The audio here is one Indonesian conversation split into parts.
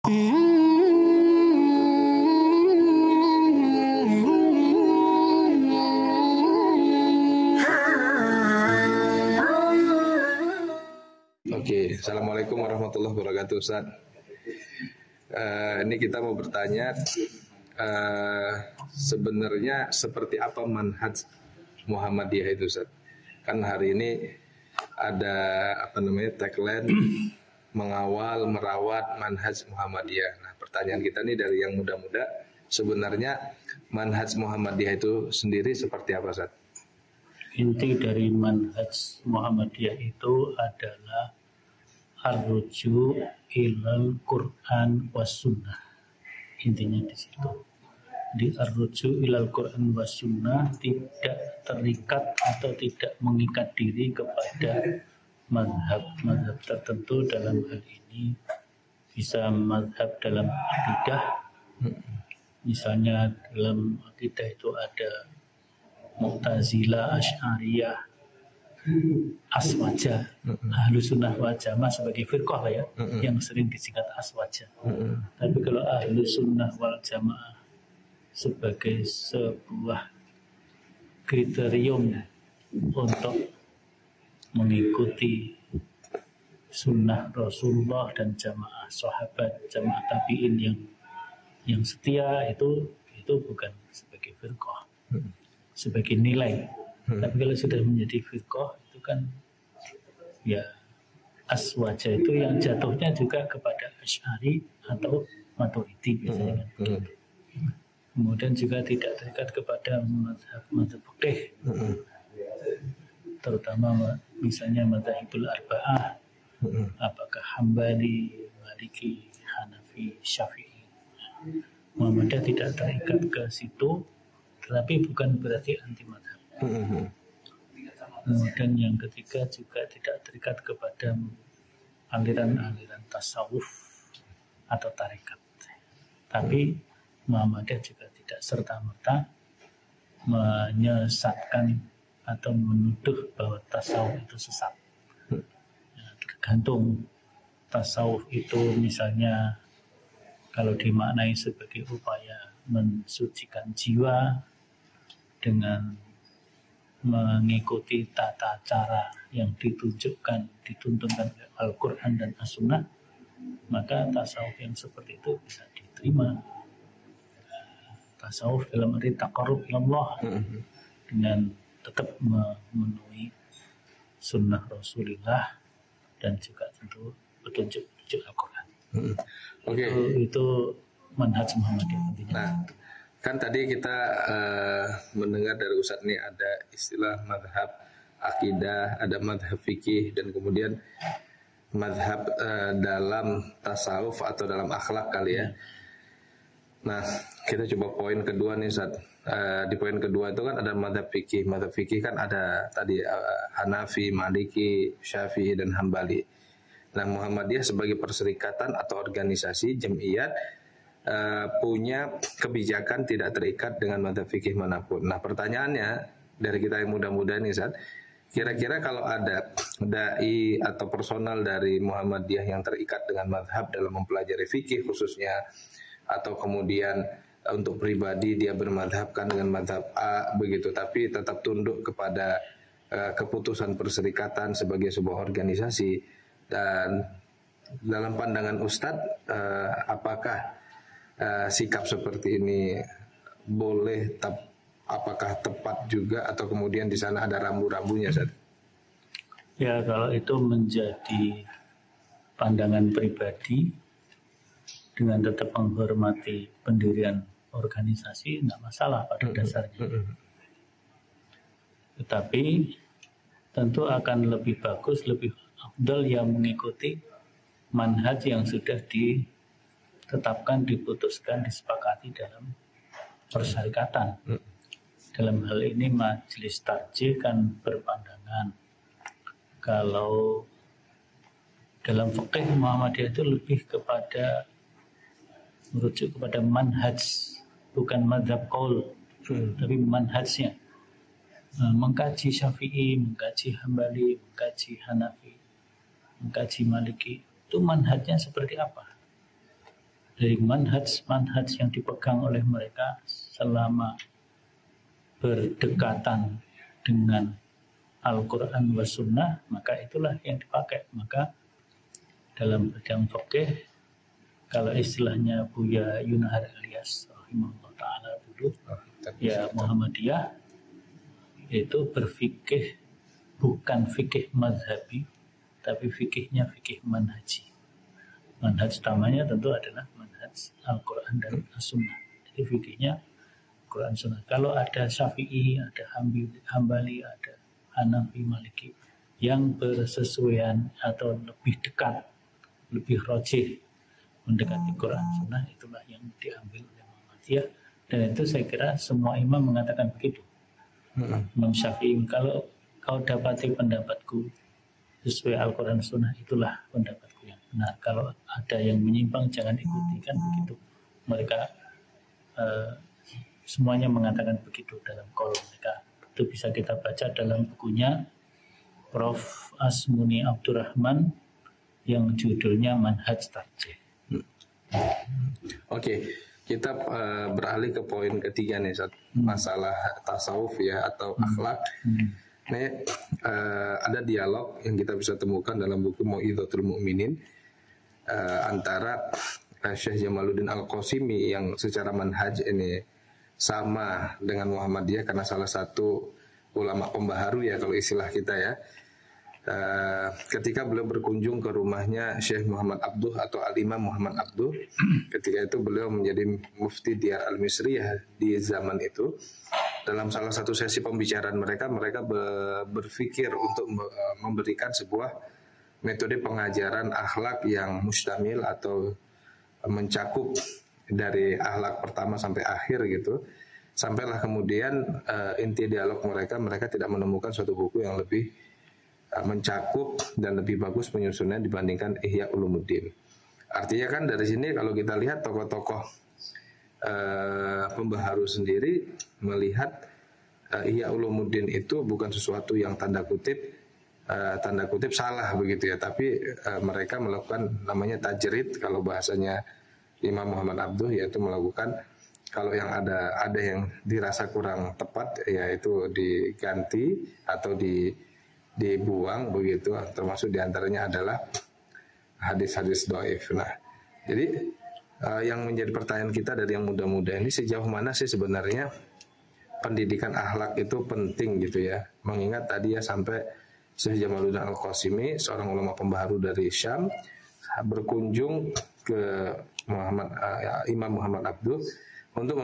Oke, Assalamualaikum warahmatullahi wabarakatuh, Ustaz. Ini kita mau bertanya, sebenarnya seperti apa manhaj Muhammadiyah itu, Ustaz? Kan hari ini ada tagline mengawal, merawat manhaj Muhammadiyah. Nah, pertanyaan kita nih dari yang muda-muda, sebenarnya manhaj Muhammadiyah itu sendiri seperti apa, Ustaz? Inti dari manhaj Muhammadiyah itu adalah ar-ruju' ilal Quran was sunnah. Intinya di situ. Di ar-ruju' ilal Quran was sunnah tidak terikat atau tidak mengikat diri kepada mazhab tertentu. Dalam hal ini bisa mazhab dalam akidah. Misalnya dalam akidah itu ada Mu'tazilah, Asy'ariyah, Aswaja, Ahlus Sunnah wal Jamaah sebagai firqah lah ya, yang sering disingkat Aswaja. Tapi kalau Ahlus Sunnah wal Jamaah sebagai sebuah kriterium untuk mengikuti sunnah Rasulullah dan jamaah sahabat, jamaah tabi'in yang setia, itu bukan sebagai firqah, sebagai nilai. Tapi kalau sudah menjadi firqah itu kan ya Aswaja itu yang jatuhnya juga kepada Asy'ari atau Maturidi biasanya kan. Kemudian juga tidak terikat kepada mazhab fikih, terutama misalnya mazhabul arba'ah, apakah Hambali, Maliki, Hanafi, Syafi'i. Muhammadiyah tidak terikat ke situ, tetapi bukan berarti anti mazhab. Kemudian yang ketiga juga tidak terikat kepada aliran-aliran tasawuf atau tarekat. Tapi Muhammadiyah juga tidak serta-merta menyesatkan atau menuduh bahwa tasawuf itu sesat. Tergantung tasawuf itu misalnya kalau dimaknai sebagai upaya mensucikan jiwa dengan mengikuti tata cara yang dituntunkan oleh Al-Quran dan As-Sunnah, maka tasawuf yang seperti itu bisa diterima. Tasawuf dalam arti taqarrub ilallah, dengan tetap memenuhi sunnah Rasulullah dan juga tentu petunjuk Al-Quran. Itu manhaj Muhammadiyah intinya. Nah, kan tadi kita mendengar dari Ustadz nih ada istilah madhab akidah, ada madhab fikih, dan kemudian madhab dalam tasawuf atau dalam akhlak kali ya. Nah, kita coba poin kedua nih Ustadz. Di poin kedua itu kan ada madhab fikih. Madhab fikih kan ada tadi Hanafi, Maliki, Syafi'i, dan Hambali. Nah, Muhammadiyah sebagai perserikatan atau organisasi jemiyat punya kebijakan tidak terikat dengan madhab fikih manapun. Nah, pertanyaannya dari kita yang muda-muda nih Ustaz, kira-kira kalau ada dai atau personal dari Muhammadiyah yang terikat dengan madhab dalam mempelajari fikih khususnya, atau kemudian untuk pribadi dia bermadhabkan dengan madhab A begitu, tapi tetap tunduk kepada keputusan perserikatan sebagai sebuah organisasi, dan dalam pandangan Ustadz, apakah sikap seperti ini boleh, apakah tepat juga, atau kemudian di sana ada rambu-rambunya, Ustaz? Ya, kalau itu menjadi pandangan pribadi dengan tetap menghormati pendirian organisasi, tidak masalah pada dasarnya. Tetapi tentu akan lebih bagus, lebih afdal yang mengikuti manhaj yang sudah ditetapkan, diputuskan, disepakati dalam persyarikatan. Dalam hal ini majelis tarjih kan berpandangan kalau dalam fikih Muhammadiyah itu lebih kepada merujuk kepada manhaj, bukan madhab qaul, tapi manhajnya. Mengkaji Syafi'i, mengkaji Hambali, mengkaji Hanafi, mengkaji Maliki, itu manhajnya seperti apa? dari manhaj yang dipegang oleh mereka selama berdekatan dengan Al-Quran wa Sunnah, maka itulah yang dipakai. Maka dalam bidang fikih, kalau istilahnya Buya Yunahar Ilyas rahimahullah ta'ala dulu, ya Muhammadiyah itu berfikih bukan fikih madhabi, tapi fikihnya fikih manhaji. Manhaj utamanya tentu adalah manhaj Al-Quran dan As-Sunnah. Jadi fikihnya Quran Sunnah. Kalau ada Syafi'i, ada Hambali, ada Hanafi, Maliki yang bersesuaian atau lebih dekat, lebih rajih mendekati Quran Sunnah, itulah yang diambil oleh Muhammadiyah. Dan itu saya kira semua imam mengatakan begitu. Imam Syafi'i, kalau kau dapati pendapatku sesuai Al-Quran Sunnah, itulah pendapatku yang benar. Kalau ada yang menyimpang, jangan ikuti, kan begitu. Mereka semuanya mengatakan begitu dalam kolom mereka. Itu bisa kita baca dalam bukunya Prof. Asmuni Abdurrahman yang judulnya Manhaj Tarjih. Oke, kita beralih ke poin ketiga nih, masalah tasawuf ya atau akhlak. Ini ada dialog yang kita bisa temukan dalam buku Mau'izatul Mu'minin antara Syekh Jamaluddin Al-Qasimi yang secara manhaj ini sama dengan Muhammadiyah karena salah satu ulama pembaharu ya kalau istilah kita ya. Ketika beliau berkunjung ke rumahnya Syekh Muhammad Abduh atau Al-Imam Muhammad Abduh, ketika itu beliau menjadi mufti Diyar Al-Misriyah di zaman itu. Dalam salah satu sesi pembicaraan mereka berpikir untuk memberikan sebuah metode pengajaran akhlak yang mustamil atau mencakup dari akhlak pertama sampai akhir gitu. Sampailah kemudian inti dialog mereka tidak menemukan suatu buku yang lebih mencakup dan lebih bagus penyusunannya dibandingkan Ihya Ulumuddin. Artinya kan dari sini kalau kita lihat tokoh-tokoh pembaharu sendiri melihat Ihya Ulumuddin itu bukan sesuatu yang tanda kutip salah begitu ya, tapi mereka melakukan namanya tajrid kalau bahasanya Imam Muhammad Abduh, yaitu melakukan kalau yang ada yang dirasa kurang tepat yaitu diganti atau dibuang begitu, termasuk diantaranya adalah hadis-hadis dhaif. Nah, jadi yang menjadi pertanyaan kita dari yang muda-muda ini, sejauh mana sih sebenarnya pendidikan akhlak itu penting gitu ya, mengingat tadi ya sampai Syekh Jamaluddin Al-Qasimi, seorang ulama pembaharu dari Syam, berkunjung ke Imam Muhammad Abduh untuk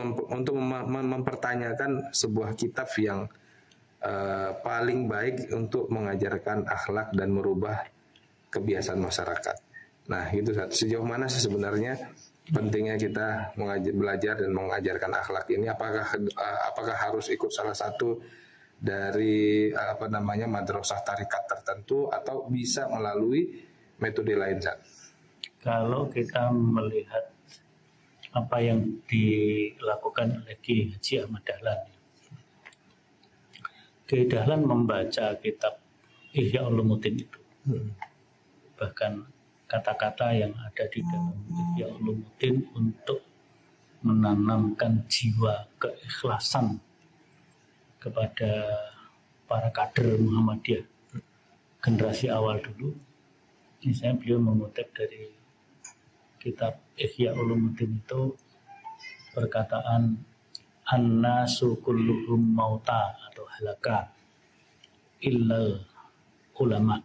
mempertanyakan sebuah kitab yang paling baik untuk mengajarkan akhlak dan merubah kebiasaan masyarakat. Nah, itu sejauh mana sih sebenarnya pentingnya kita belajar dan mengajarkan akhlak ini? Apakah harus ikut salah satu dari madrasah tarikat tertentu atau bisa melalui metode lain, Zat? Kalau kita melihat apa yang dilakukan oleh Kiai Haji Ahmad Dahlan, Kiai Dahlan membaca kitab Ihya Ulumuddin itu, bahkan kata-kata yang ada di dalam Ihya Ulumuddin untuk menanamkan jiwa keikhlasan kepada para kader Muhammadiyah generasi awal dulu. Misalnya beliau mengutip dari kitab Ihya Ulumuddin itu perkataan annasu kulluhum mauta atau halaka illal ulama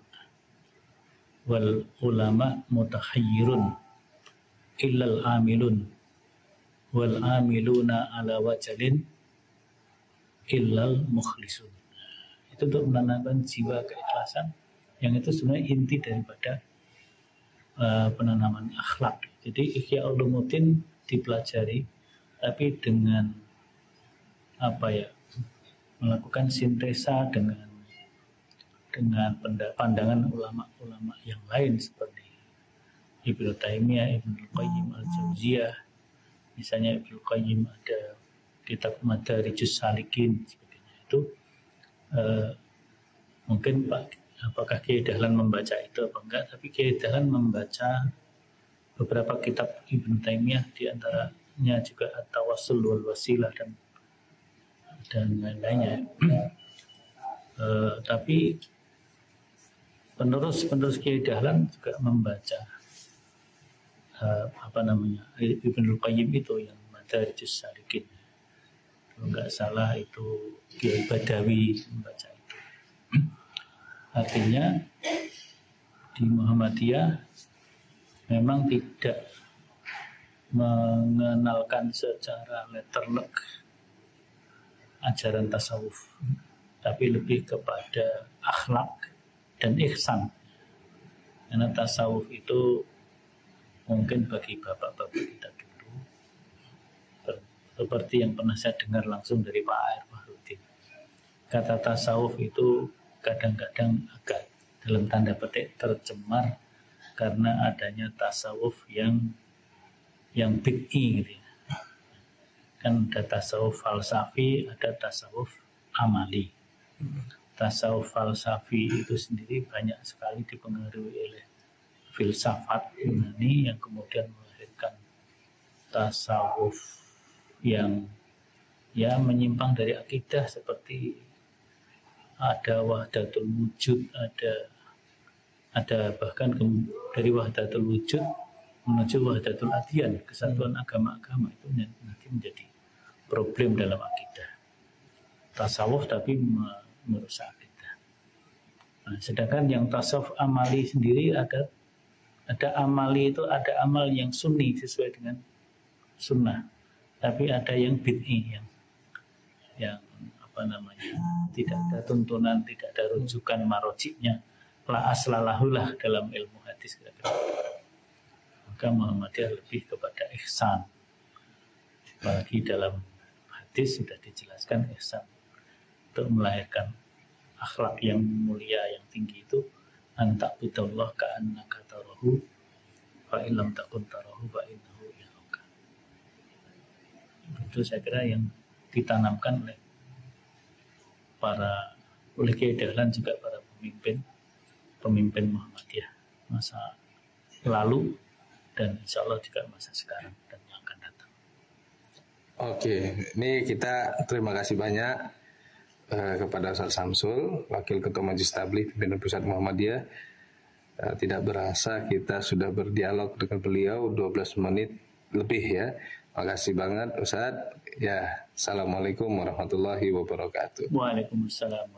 wal ulama mutahayyirun illal amilun wal amiluna ala wajalin illal mukhlisun. Itu untuk menanamkan jiwa keikhlasan yang itu sebenarnya inti daripada penanaman akhlak. Jadi Ihya Ulumuddin dipelajari tapi dengan melakukan sintesa dengan pandangan ulama-ulama yang lain seperti Ibnu Taimiyah, Ibnu Qayyim Al-Jauziyah. Misalnya Ibnu Qayyim ada kitab Madarijus Salikin sebagainya. Itu mungkin apakah Kiai Dahlan membaca itu apa enggak, tapi Kiai Dahlan membaca beberapa kitab Ibnu Taimiyah, di antaranya juga At-Tawassul wal Wasilah dan lain-lainnya. Tapi penerus Kiai Dahlan juga membaca Ibnul Qayyim itu yang Madarijus Salikin. Kalau nggak salah itu Kiai Badawi membaca itu. Artinya di Muhammadiyah memang tidak mengenalkan secara letterlek ajaran tasawuf, tapi lebih kepada akhlak dan ihsan. Karena tasawuf itu mungkin bagi bapak-bapak kita dulu, seperti yang pernah saya dengar langsung dari Pak Air Fahrudin, kata tasawuf itu kadang-kadang agak dalam tanda petik tercemar karena adanya tasawuf yang bid'i gitu ya. Kan ada tasawuf falsafi, ada tasawuf amali. Tasawuf falsafi itu sendiri banyak sekali dipengaruhi oleh filsafat Yunani yang kemudian melahirkan tasawuf yang menyimpang dari akidah, seperti ada wahdatul wujud, ada bahkan dari wahdatul wujud menuju wahdatul adyan, kesatuan agama-agama, itu nanti menjadi problem dalam akidah. Tasawuf tapi merusak akidah. Nah, sedangkan yang tasawuf amali sendiri ada amali itu, ada amal yang sunni sesuai dengan sunnah, tapi ada yang bid'i yang tidak ada tuntunan, tidak ada rujukan marojiknya, la aslalahulah dalam ilmu hadis. Maka Muhammadiyah lebih kepada ihsan. Bagi dalam hadis sudah dijelaskan ihsan untuk melahirkan akhlak yang mulia, yang tinggi itu anta'budallah ka'annaka tarahu fa illam takun tarahu fa innahu yaraka. Itu saya kira yang ditanamkan oleh Kiai Dahlan, juga para pemimpin Muhammadiyah masa lalu dan insya Allah juga masa sekarang dan yang akan datang. Oke, ini kita terima kasih banyak kepada Ustaz Samsul, Wakil Ketua Majelis Tabligh Pimpinan Pusat Muhammadiyah. Tidak berasa kita sudah berdialog dengan beliau 12 menit lebih ya. Makasih banget Ustaz. Ya, Assalamualaikum warahmatullahi wabarakatuh. Waalaikumsalam.